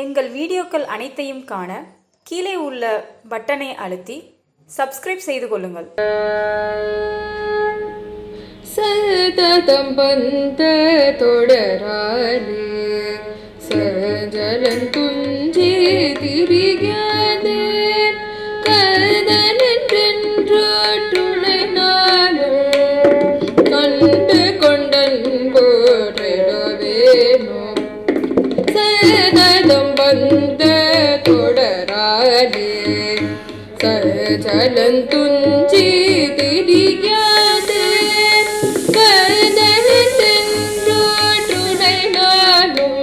எங்கள் வீடியோக்கள் அனைத்தையும் காண கீழே உள்ள பட்டனை அழுத்தி சப்ஸ்கிரைப் செய்து கொள்ளுங்கள். சததம் வந்த தொடராலே சஜலன் துஞ்சி திரியாதே கதனென்றென்றோ துணை நாளும் கண்டு கொண்டன் போரிடவேனோ சததம் வந்த தொடராலே சஜலன் துஞ்சி திரியாதே கதனென்றென்றோ துணை நாளும்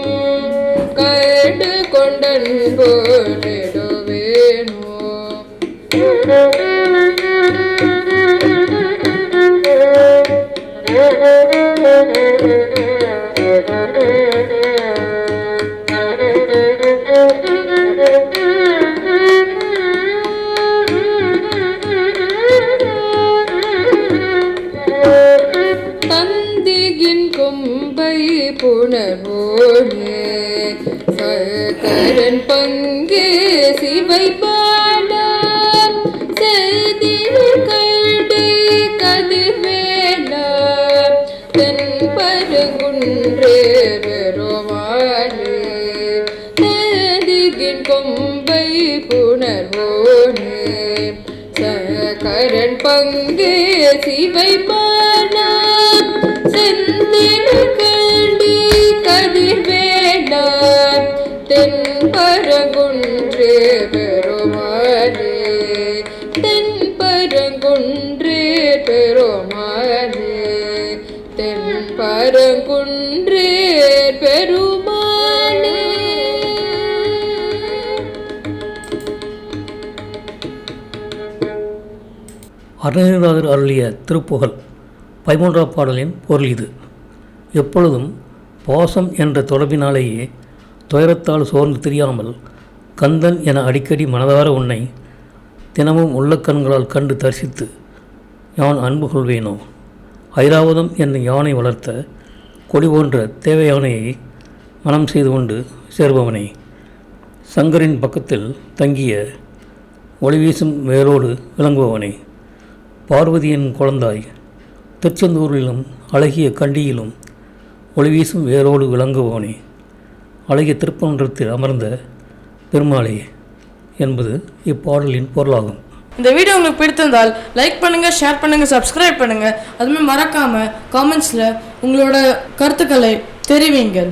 கண்டு கொண்டன் போரிடவேனோ தந்திகின் கொம்பை புணர்வோனே சகரன் பங்கே சிவை பாலா செதில் கல்டி கதிர்வேலா தென் பரங்குன்றே பெருமாளே தந்திகின் கொம்பை புணர்வோனே சகரன் பங்கே சிவை பாலா செந்தில் கல்டி கதிர்வேலா தென் பரங்குன்றே பெருமாளே தென் பரங்குன்றே பெருமாளே தென் பரங்குன்றே பெருமாளே. அருணகிரிநாதர் அருளிய திருப்புகழ் 13ஆம் பாடலின் பொருள் இது. எப்பொழுதும் பாசம் என்ற தொடர்பினாலேயே துயரத்தால் சோர்ந்து தெரியாமல் கந்தன் என அடிக்கடி மனதார உன்னை தினமும் உள்ள கண்களால் கண்டு தரிசித்து யான் அன்பு கொள்வேனோ. ஐராவதம் என்னும் யானை வளர்த்த கொடி போன்ற தேவ யானையை மனம் செய்து கொண்டு சேர்பவனே, சங்கரின் பக்கத்தில் தங்கிய ஒளிவீசும் வேரோடு விளங்குபவனே, பார்வதியின் குழந்தாய் திருச்செந்தூரிலும் அழகிய கண்டியிலும் ஒளிவீசும் வேரோடு விளங்குபவனே, அழகிய திருப்பன்றத்தில் அமர்ந்த பெருமாளே என்பது இப்பாடலின் பொருளாகும். இந்த வீடியோ உங்களுக்கு பிடித்திருந்தால் லைக் பண்ணுங்க, ஷேர் பண்ணுங்க, சப்ஸ்கிரைப் பண்ணுங்க. அதுமே மறக்காம காமெண்ட்ஸ்ல உங்களோட கருத்துக்களை தெரிவிங்கள்.